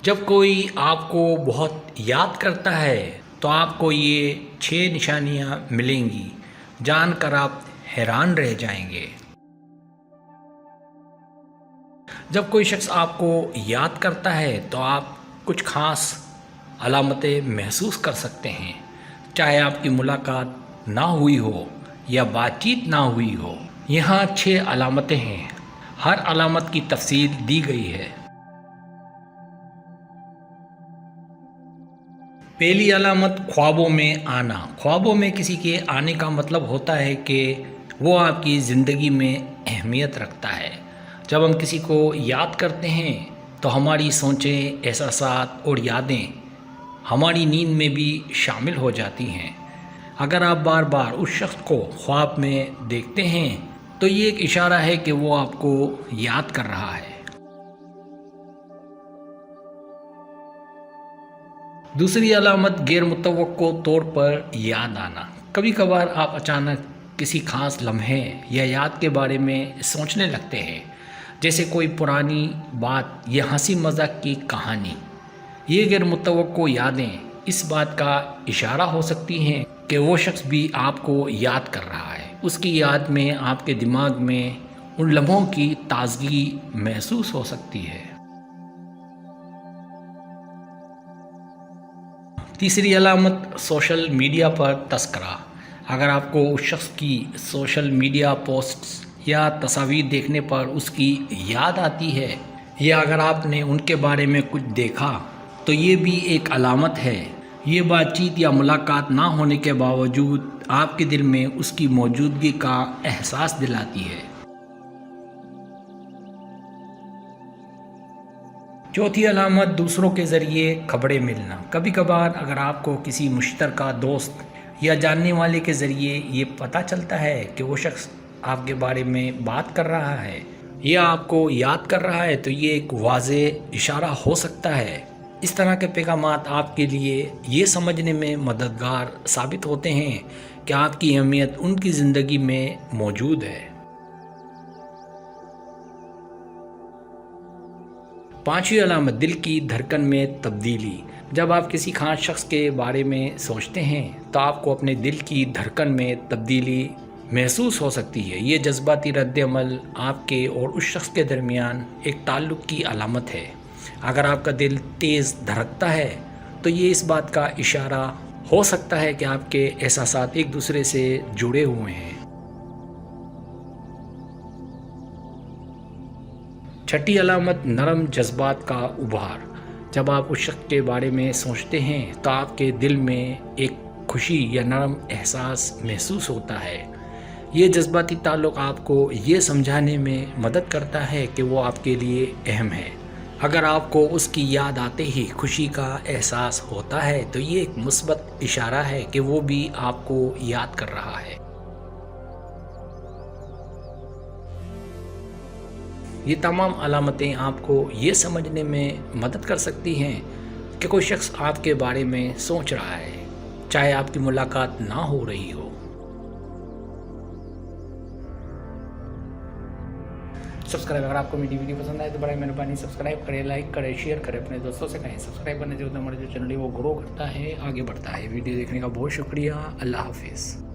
جب کوئی آپ کو بہت یاد کرتا ہے تو آپ کو یہ 6 نشانیاں ملیں گی، جان کر آپ حیران رہ جائیں گے۔ جب کوئی شخص آپ کو یاد کرتا ہے تو آپ کچھ خاص علامتیں محسوس کر سکتے ہیں، چاہے آپ کی ملاقات نہ ہوئی ہو یا بات چیت نہ ہوئی ہو۔ یہاں 6 علامتیں ہیں، ہر علامت کی تفصیل دی گئی ہے۔ پہلی علامت خوابوں میں آنا۔ خوابوں میں کسی کے آنے کا مطلب ہوتا ہے کہ وہ آپ کی زندگی میں اہمیت رکھتا ہے۔ جب ہم کسی کو یاد کرتے ہیں تو ہماری سوچیں، احساسات اور یادیں ہماری نیند میں بھی شامل ہو جاتی ہیں۔ اگر آپ بار بار اس شخص کو خواب میں دیکھتے ہیں تو یہ ایک اشارہ ہے کہ وہ آپ کو یاد کر رہا ہے۔ دوسری علامت غیر متوقع طور پر یاد آنا۔ کبھی کبھار آپ اچانک کسی خاص لمحے یا یاد کے بارے میں سوچنے لگتے ہیں، جیسے کوئی پرانی بات یا ہنسی مذاق کی کہانی۔ یہ غیر متوقع یادیں اس بات کا اشارہ ہو سکتی ہیں کہ وہ شخص بھی آپ کو یاد کر رہا ہے۔ اس کی یاد میں آپ کے دماغ میں ان لمحوں کی تازگی محسوس ہو سکتی ہے۔ تیسری علامت سوشل میڈیا پر تذکرہ۔ اگر آپ کو اس شخص کی سوشل میڈیا پوسٹس یا تصاویر دیکھنے پر اس کی یاد آتی ہے، یا اگر آپ نے ان کے بارے میں کچھ دیکھا تو یہ بھی ایک علامت ہے۔ یہ بات چیت یا ملاقات نہ ہونے کے باوجود آپ کے دل میں اس کی موجودگی کا احساس دلاتی ہے۔ چوتھی علامت دوسروں کے ذریعے خبریں ملنا۔ کبھی کبھار اگر آپ کو کسی مشترکہ دوست یا جاننے والے کے ذریعے یہ پتہ چلتا ہے کہ وہ شخص آپ کے بارے میں بات کر رہا ہے یا آپ کو یاد کر رہا ہے تو یہ ایک واضح اشارہ ہو سکتا ہے۔ اس طرح کے پیغامات آپ کے لیے یہ سمجھنے میں مددگار ثابت ہوتے ہیں کہ آپ کی اہمیت ان کی زندگی میں موجود ہے۔ پانچویں علامت دل کی دھڑکن میں تبدیلی۔ جب آپ کسی خاص شخص کے بارے میں سوچتے ہیں تو آپ کو اپنے دل کی دھڑکن میں تبدیلی محسوس ہو سکتی ہے۔ یہ جذباتی رد عمل آپ کے اور اس شخص کے درمیان ایک تعلق کی علامت ہے۔ اگر آپ کا دل تیز دھڑکتا ہے تو یہ اس بات کا اشارہ ہو سکتا ہے کہ آپ کے احساسات ایک دوسرے سے جڑے ہوئے ہیں۔ چھٹی علامت نرم جذبات کا ابھار۔ جب آپ اس شخص کے بارے میں سوچتے ہیں تو آپ کے دل میں ایک خوشی یا نرم احساس محسوس ہوتا ہے۔ یہ جذباتی تعلق آپ کو یہ سمجھانے میں مدد کرتا ہے کہ وہ آپ کے لیے اہم ہے۔ اگر آپ کو اس کی یاد آتے ہی خوشی کا احساس ہوتا ہے تو یہ ایک مثبت اشارہ ہے کہ وہ بھی آپ کو یاد کر رہا ہے۔ یہ تمام علامتیں آپ کو یہ سمجھنے میں مدد کر سکتی ہیں کہ کوئی شخص آپ کے بارے میں سوچ رہا ہے، چاہے آپ کی ملاقات نہ ہو رہی ہو۔ اگر آپ کو میری ویڈیو پسند آئے تو برائے مہربانی سبسکرائب کریں، لائک کریں، شیئر کریں، اپنے دوستوں سے کہیں۔ سبسکرائب کرنے سے ہمارا جو چینل ہے وہ گرو کرتا ہے، آگے بڑھتا ہے۔ ویڈیو دیکھنے کا بہت شکریہ۔ اللہ حافظ۔